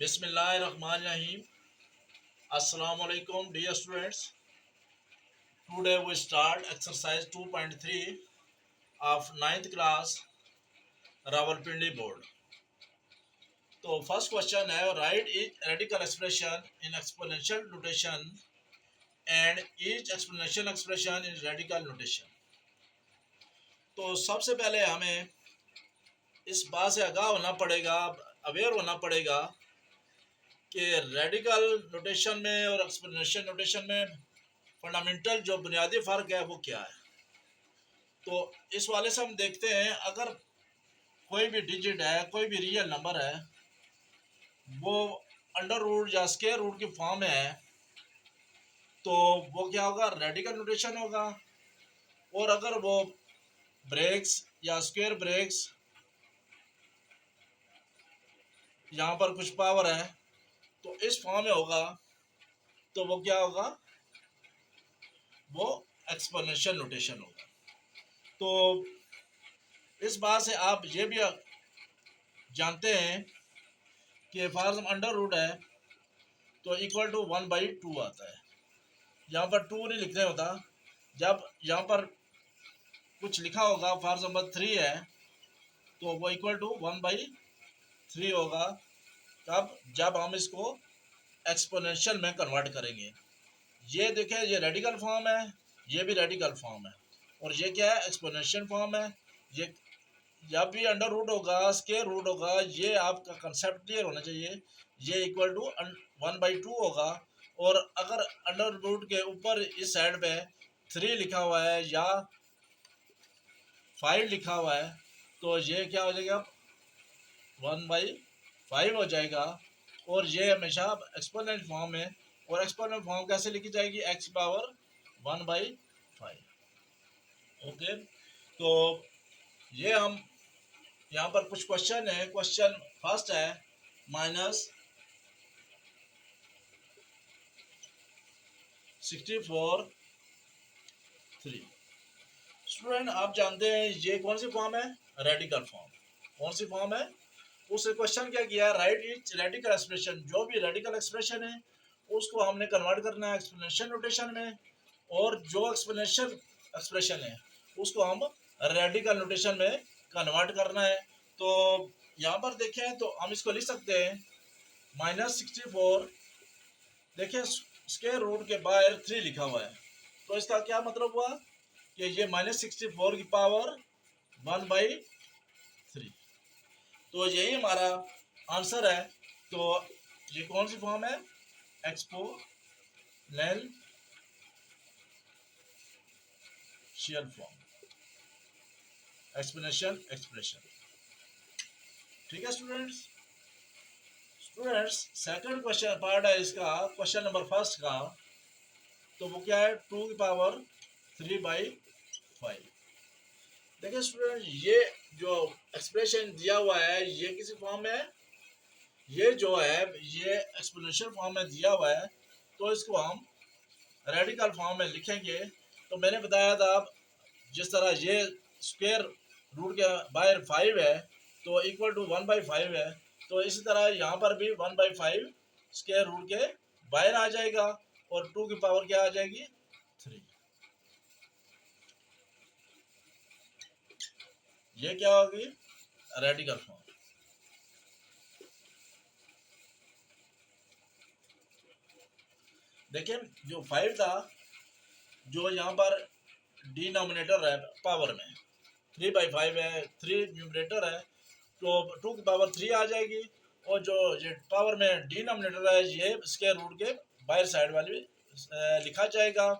Bismillahirrahmanirrahim. Assalamu alaikum, dear students. Today we start exercise 2.3 of ninth class Rawalpindi board. तो first question है right each radical expression in exponential notation and each exponential expression in radical notation. तो सबसे पहले हमें इस बात से आगाह होना पड़ेगा, अवेयर होना पड़ेगा कि रेडिकल नोटेशन में और एक्सपोनेंशियल नोटेशन में फंडामेंटल जो बुनियादी फ़र्क है वो क्या है। तो इस वाले से हम देखते हैं, अगर कोई भी डिजिट है, कोई भी रियल नंबर है, वो अंडर रूट या स्क्वायर रूट की फॉर्म में है, तो वो क्या होगा, रेडिकल नोटेशन होगा। और अगर वो ब्रेक्स या स्क्वायर ब्रेक्स, यहाँ पर कुछ पावर है, तो इस फॉर्म में होगा, तो वो क्या होगा, वो एक्सपोनेंशियल नोटेशन होगा। तो इस बात से आप ये भी जानते हैं कि फॉर्म अंडर रूट है तो इक्वल टू 1/2 आता है। यहाँ पर 2 नहीं लिखने होता, जब यहाँ पर कुछ लिखा होगा फॉर एग्जाम्पल 3 है तो वो इक्वल टू 1/3 होगा। तब जब हम इसको एक्सपोनेंशियल में कन्वर्ट करेंगे। ये देखें, ये रेडिकल फॉर्म है, ये भी रेडिकल फॉर्म है, और ये क्या है, एक्सपोनेंशियल फॉर्म है। ये जब भी अंडर रूट होगा, स्क्वायर रूट होगा, ये आपका कंसेप्ट क्लियर होना चाहिए। ये इक्वल टू 1/2 होगा, और अगर अंडर रूट के ऊपर इस साइड पे 3 लिखा हुआ है या 5 लिखा हुआ है, तो ये क्या हो जाएगा, 1/5 हो जाएगा। और ये हमेशा एक्सपोनेंट फॉर्म है, और एक्सपोनेंट फॉर्म कैसे लिखी जाएगी, x⁻1/5। ओके, तो ये हम यहाँ पर कुछ क्वेश्चन है। क्वेश्चन फर्स्ट है -64(3). स्टूडेंट, आप जानते हैं ये कौन सी फॉर्म है, रेडिकल फॉर्म। कौन सी फॉर्म है, उस क्वेश्चन क्या किया, राइट ईच रेडिकल एक्सप्रेशन। जो भी रेडिकल एक्सप्रेशन है उसको हमने कन्वर्ट करना है एक्सपोनेंशियल नोटेशन में, और जो एक्सपोनेंशियल एक्सप्रेशन है उसको हम रेडिकल नोटेशन में कन्वर्ट करना है। तो यहाँ पर देखें तो हम इसको लिख सकते हैं -64, देखिए स्क्वायर रूट के बाहर 3 लिखा हुआ है, तो इसका क्या मतलब हुआ कि ये -64 की पावर 1/3। तो यही हमारा आंसर है। तो ये कौन सी फॉर्म है, एक्सपोनेंशियल फॉर्म, एक्सपोनेंशियल एक्सप्रेशन। ठीक है स्टूडेंट्स। सेकंड क्वेश्चन पार्ट है इसका, क्वेश्चन नंबर फर्स्ट का। तो वो क्या है, 2⁵3/5। देखिए स्टूडेंट, ये जो एक्सप्रेशन दिया हुआ है ये किसी फॉर्म में है, ये जो है ये एक्सपोनेंशियल फॉर्म में दिया हुआ है, तो इसको हम रेडिकल फॉर्म में लिखेंगे। तो मैंने बताया था, जिस तरह ये स्क्वायर रूट के बाहर 5 है तो इक्वल टू 1/5 है, तो इसी तरह यहाँ पर भी 1/5 स्क्वायर रूट के बाहर आ जाएगा, और 2 की पावर क्या आ जाएगी, 3। ये क्या होगी, रेडिकल फॉर्म। देखिए जो 5 था, जो यहाँ पर डिनोमिनेटर है पावर में 3/5 है, 3 न्यूमरेटर है, तो 2 की पावर 3 आ जाएगी। और जो ये पावर में डिनोमिनेटर है ये स्क्वायर रूट के बाहर साइड वाली लिखा जाएगा।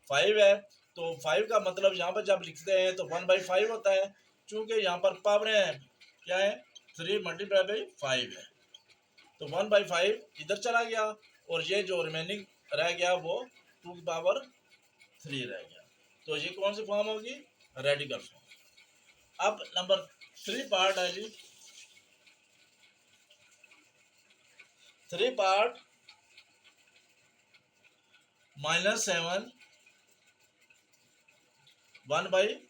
5 है तो 5 का मतलब यहाँ पर जब लिखते हैं तो 1/5 होता है। चूँकि यहाँ पर पावरें क्या है, 3 × 5 है, तो 1/5 इधर चला गया, और ये जो रिमेनिंग रह गया वो 2 की पावर 3 रह गया। तो ये कौन सी फॉर्म होगी, रेडिकल फॉर्म। अब नंबर 3 पार्ट है जी, 3 पार्ट -7 1/3।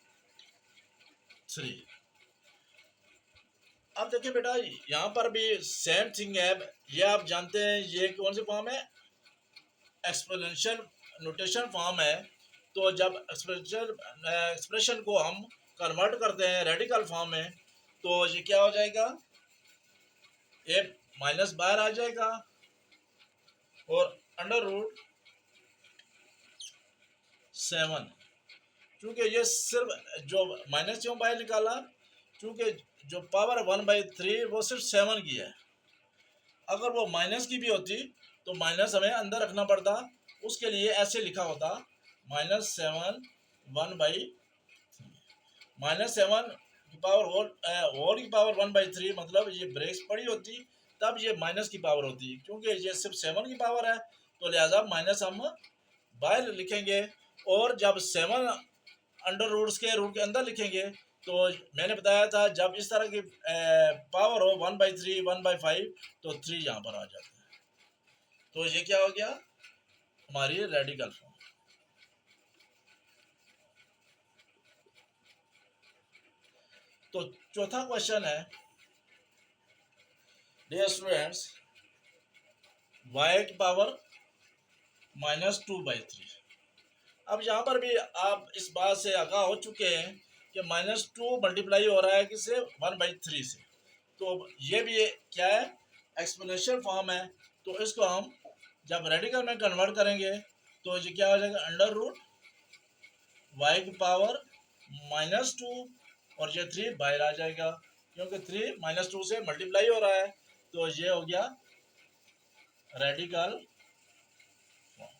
अब देखिए बेटा, यहाँ पर भी सेम थिंग है। ये आप जानते हैं ये कौन सी फॉर्म है, एक्सपोनेंशियल नोटेशन फॉर्म है। तो जब एक्सप्रेशन को हम कन्वर्ट करते हैं रेडिकल फॉर्म में, तो ये क्या हो जाएगा, ये माइनस बाहर आ जाएगा और अंडर रूट 7। क्योंकि ये सिर्फ जो माइनस क्यों बाहर निकाला, क्योंकि जो पावर 1/3 वो सिर्फ 7 की है। अगर वो माइनस की भी होती तो माइनस हमें अंदर रखना पड़ता, उसके लिए ऐसे लिखा होता -7 1/3, -7 की पावर होल की पावर 1/3, मतलब ये ब्रेक्स पड़ी होती तब ये माइनस की पावर होती। क्योंकि ये सिर्फ 7 की पावर है तो लिहाजा माइनस हम बाहर लिखेंगे, और जब 7 अंडर रूट्स के रूट के अंदर लिखेंगे तो मैंने बताया था जब इस तरह की पावर हो 1/3 1/5 तो 3 यहाँ पर आ जाता है। तो ये क्या हो गया, हमारी रेडिकल फॉर्म। तो चौथा क्वेश्चन है, डियर स्टूडेंट्स, y की पावर -2/3। अब यहाँ पर भी आप इस बात से आगाह हो चुके हैं कि -2 मल्टीप्लाई हो रहा है किससे, 1/3 से। तो ये भी क्या है, एक्सपोनेंशियल फॉर्म है। तो इसको हम जब रेडिकल में कन्वर्ट करेंगे तो ये क्या हो जाएगा, अंडर रूट y की पावर -2, और ये 3 बाहर आ जाएगा क्योंकि 3 -2 से मल्टीप्लाई हो रहा है। तो ये हो गया रेडिकल फॉर्म।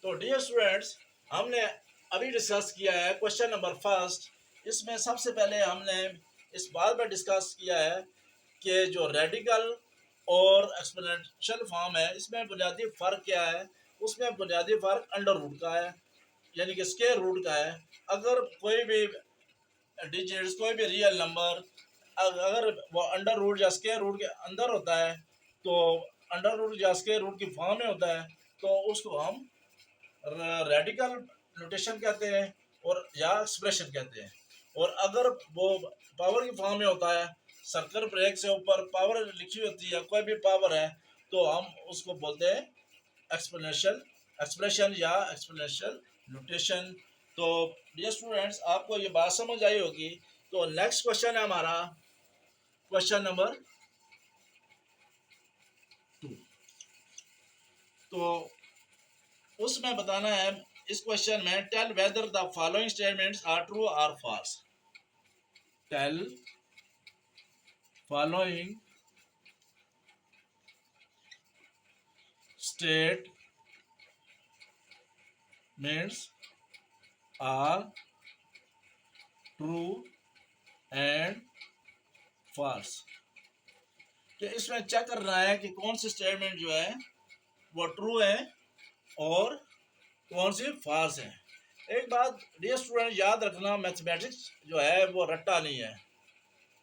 तो डियर स्टूडेंट्स, हमने अभी डिस्कस किया है क्वेश्चन नंबर फर्स्ट। इसमें सबसे पहले हमने इस बात पर डिस्कस किया है कि जो रेडिकल और एक्सपोनेंशियल फॉर्म है इसमें बुनियादी फ़र्क क्या है। उसमें बुनियादी फ़र्क अंडर रूट का है, यानी कि स्क्वायर रूट का है। अगर कोई भी डिजिट्स, कोई भी रियल नंबर अगर वो अंडर रूट या स्क्वायर रूट के अंदर होता है, तो अंडर रूट या स्क्वायर रूट की फॉर्म में होता है, तो उसको हम रेडिकल नोटेशन कहते हैं और या एक्सप्रेशन कहते हैं। और अगर वो पावर की फॉर्म में होता है, सर्कल ब्रेक से ऊपर पावर लिखी होती है, कोई भी पावर है, तो हम उसको बोलते हैं एक्सपोनेंशियल एक्सप्रेशन या एक्सपोनेंशियल नोटेशन। तो डियर स्टूडेंट्स, आपको ये बात समझ आई होगी। तो नेक्स्ट क्वेश्चन है हमारा क्वेश्चन नंबर 2। तो उसमें बताना है इस क्वेश्चन में, tell whether the following statements are true और false. Tell following statements are true and false। तो इसमें चेक करना है कि कौन सी स्टेटमेंट जो है वो ट्रू है और कौन सी फॉल्स है। एक बात डियर स्टूडेंट याद रखना, मैथमेटिक्स जो है वो रट्टा नहीं है,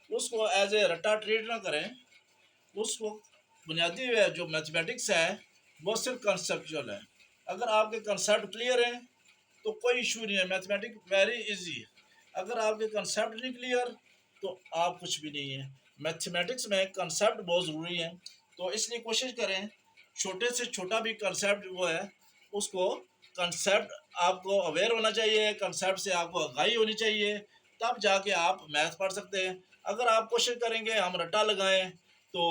उसको एज ए रट्टा ट्रीट ना करें। उसको बुनियादी जो मैथमेटिक्स है वो सिर्फ कंसेप्चुअल है। अगर आपके कंसेप्ट क्लियर हैं तो कोई इशू नहीं है, मैथमेटिक्स वेरी इजी है। अगर आपके कंसेप्ट नहीं क्लियर तो आप कुछ भी नहीं है। मैथमेटिक्स में कंसेप्ट बहुत ज़रूरी है, तो इसलिए कोशिश करें छोटे से छोटा भी कंसेप्ट वो है उसको, कंसेप्ट आपको अवेयर होना चाहिए, कंसेप्ट से आपको आगाही होनी चाहिए, तब जाके आप मैथ पढ़ सकते हैं। अगर आप कोशिश करेंगे हम रट्टा लगाएं तो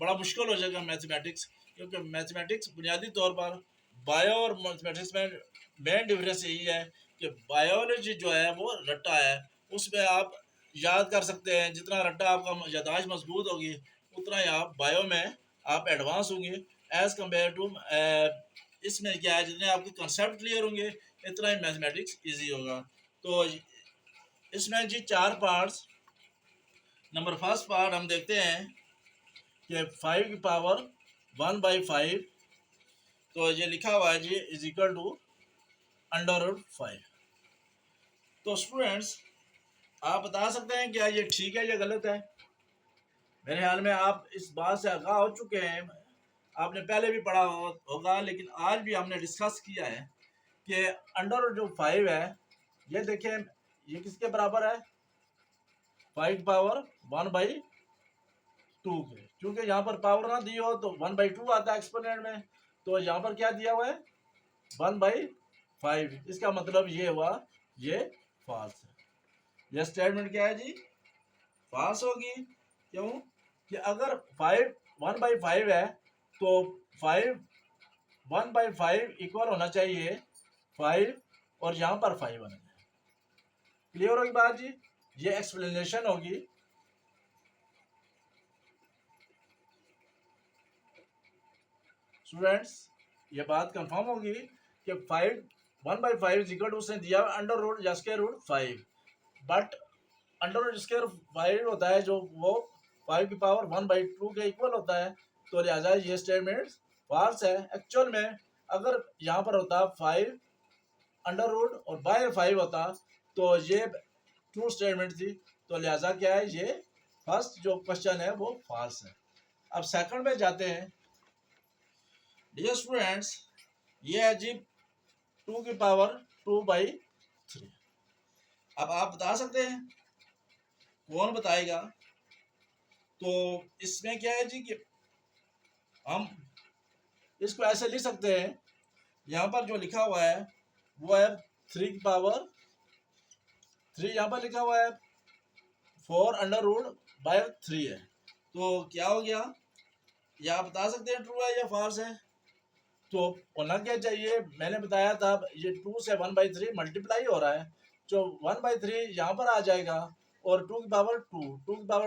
बड़ा मुश्किल हो जाएगा मैथमेटिक्स, क्योंकि मैथमेटिक्स बुनियादी तौर पर बायो और मैथमेटिक्स में मेन डिफरेंस यही है कि बायोलॉजी जो है वो रट्टा है, उसमें आप याद कर सकते हैं। जितना रट्टा आपका याददाश्त मजबूत होगी उतना ही आप बायो में आप एडवांस होंगे एज़ कम्पेयर टू इसमें क्या है, जितने आपके कंसेप्ट क्लियर होंगे इतना ही मैथमेटिक्स ईजी होगा। तो इसमें जी 4 पार्ट्स। नंबर फर्स्ट पार्ट हम देखते हैं कि 5 की पावर 1/5, तो ये लिखा हुआ है जी इज इक्वल टू √5। तो स्टूडेंट्स आप बता सकते हैं क्या ये ठीक है या गलत है। मेरे ख्याल में आप इस बात से आगाह हो चुके हैं, आपने पहले भी पढ़ा होगा, लेकिन आज भी हमने डिस्कस किया है कि अंडर जो 5 है, ये देखें ये किसके बराबर है, 5 पावर 1/2 के, क्योंकि यहाँ पर पावर ना दी हो तो 1/2 आता है एक्सपोनेंट में, तो यहाँ पर क्या दिया हुआ है 1/5। इसका मतलब ये हुआ ये फॉल्स है। ये स्टेटमेंट क्या है जी, फॉल्स होगी। क्यों कि अगर 1/5 है तो 1/5 इक्वल होना चाहिए 5 और यहाँ पर 5 होना चाहिए। क्लियर होगी बात जी, ये एक्सप्लेनेशन होगी। स्टूडेंट्स ये बात कंफर्म होगी कि 1/5 इज इक्वल टू, उसने दिया अंडर रूट या square root 5, but under root square 5 होता है जो वो 5 की पावर 1/2 के इक्वल होता है, तो लिहाजा ये स्टेटमेंट फॉल्स है। एक्चुअल में अगर यहाँ पर होता 5 अंडर रूट और बाय 5 होता तो ये ट्रू स्टेटमेंट थी, तो लिहाजा क्या है ये फर्स्ट जो क्वेश्चन है वो फॉल्स है। अब सेकंड में जाते हैं। डियर स्टूडेंट्स ये है जी 2 की पावर 2/3। अब आप बता सकते हैं, कौन बताएगा? तो इसमें क्या है जी कि हम इसको ऐसे लिख सकते हैं, यहाँ पर जो लिखा हुआ है वो है 3 की पावर 3, यहाँ पर लिखा हुआ है 4 अंडर रूट बाय 3 है, तो क्या हो गया? ये आप बता सकते हैं ट्रू है या फॉल्स है? तो होना क्या चाहिए, मैंने बताया था ये 2 से 1/3 मल्टीप्लाई हो रहा है, जो 1/3 यहाँ पर आ जाएगा और 2 की पावर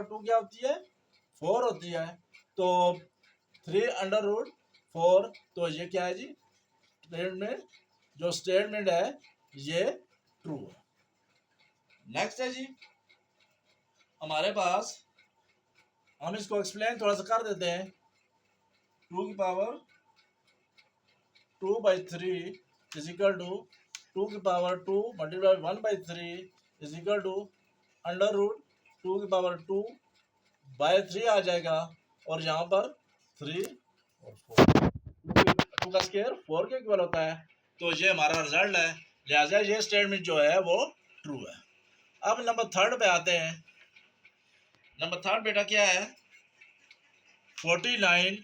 2 क्या होती है 4 होती है, तो 3 अंडर रूट 4, तो ये क्या है जी स्टेटमेंट, जो स्टेटमेंट है ये ट्रू है। नेक्स्ट है जी हमारे पास, हम इसको एक्सप्लेन थोड़ा सा कर देते हैं। 2 की पावर 2/3 इज इक्वल टू 2 की power 2 multiply 1/3 is equal to under root 2 की पावर 2/3 आ जाएगा, और यहाँ पर 3 और 4, 2 का स्क्वायर 4 के इक्वल होता है, तो ये हमारा रिजल्ट है। लिहाजा ये स्टेटमेंट जो है वो ट्रू है। अब नंबर थर्ड पे आते हैं। नंबर थर्ड बेटा क्या है, 49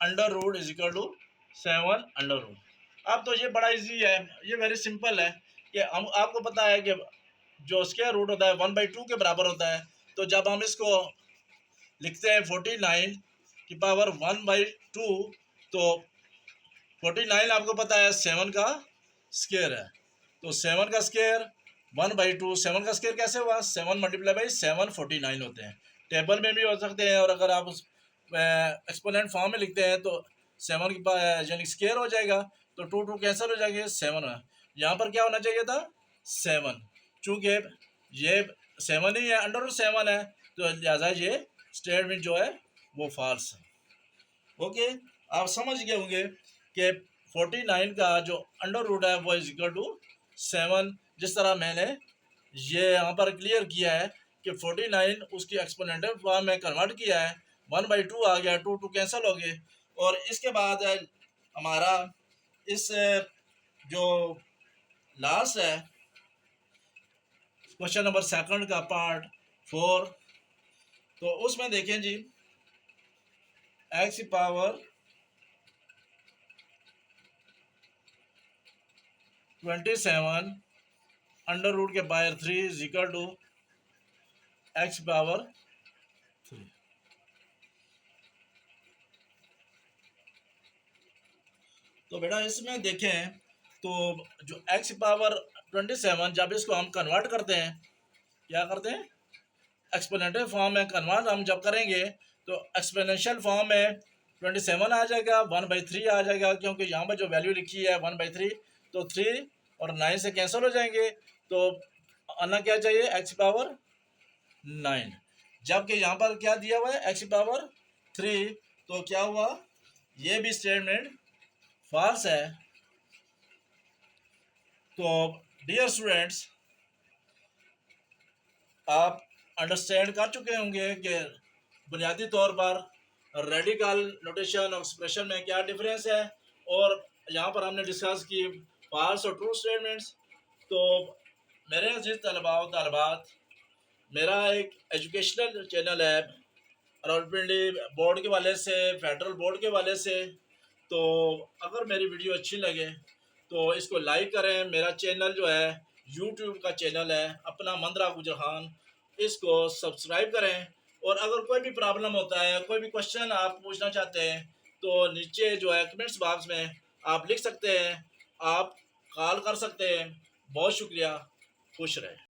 under root is equal to 7 under root. अब तो ये बड़ा इजी है, ये वेरी सिंपल है कि हम आपको पता है कि जो स्क्वायर रूट होता है 1/2 के बराबर होता है, तो जब हम इसको लिखते हैं 49 की पावर 1/2, तो 49 आपको पता है 7 का स्क्वायर है, तो 7 का स्क्वायर 1/2, 7 का स्क्वायर कैसे हुआ 7 मल्टीप्लाई बाई 7 49 होते हैं। टेबल में भी हो सकते हैं, और अगर आप उस एक्सपोनेंट फॉर्म में लिखते हैं तो 7 की यानी स्क्वायर हो जाएगा, तो 2 कैंसिल हो जाएंगे 7 है। यहाँ पर क्या होना चाहिए था 7, चूँकि ये 7 ही है, अंडर रूट 7 है, तो लिहाजा ये स्टेटमेंट जो है वो फॉल्स है। ओके, आप समझ गए होंगे कि 49 का जो अंडर रूट है वो इज इक्वल टू 7, जिस तरह मैंने ये यहाँ पर क्लियर किया है कि 49 उसकी एक्सपोनेंशियल फॉर्म में कन्वर्ट किया है, 1/2 आ गया, 2 कैंसिल हो गए, और इसके बाद हमारा इस जो लास्ट है क्वेश्चन नंबर सेकंड का पार्ट 4, तो उसमें देखें जी x की पावर 27 अंडर रूट के by 3 is equal to x power 3। तो बेटा इसमें देखें तो जो x पावर 27 जब इसको हम कन्वर्ट करते हैं, क्या करते हैं एक्सपोनेंशियल फॉर्म में कन्वर्ट हम जब करेंगे तो एक्सपोनेंशियल फॉर्म में 27 आ जाएगा, 1/3 आ जाएगा, क्योंकि यहाँ पर जो वैल्यू लिखी है 1/3, तो 3 और 9 से कैंसिल हो जाएंगे, तो आना क्या चाहिए x पावर 9, जबकि यहाँ पर क्या दिया हुआ है x पावर 3, तो क्या हुआ ये भी स्टेटमेंट फॉल्स है। तो डियर स्टूडेंट्स आप अंडरस्टैंड कर चुके होंगे कि बुनियादी तौर पर रेडिकल नोटेशन और एक्सप्रेशन में क्या डिफरेंस है, और यहाँ पर हमने डिस्कस की फॉल्स और ट्रू स्टेटमेंट्स। तो मेरे अजीज तलबा और तलबात, मेरा एक एजुकेशनल चैनल है रावलपिंडी बोर्ड के वाले से, फेडरल बोर्ड के वाले से। तो अगर मेरी वीडियो अच्छी लगे तो इसको लाइक करें। मेरा चैनल जो है यूट्यूब का चैनल है अपना मंदरा गुजर खान, इसको सब्सक्राइब करें। और अगर कोई भी प्रॉब्लम होता है, कोई भी क्वेश्चन आप पूछना चाहते हैं, तो नीचे जो है कमेंट्स बॉक्स में आप लिख सकते हैं, आप कॉल कर सकते हैं। बहुत शुक्रिया, खुश रहें।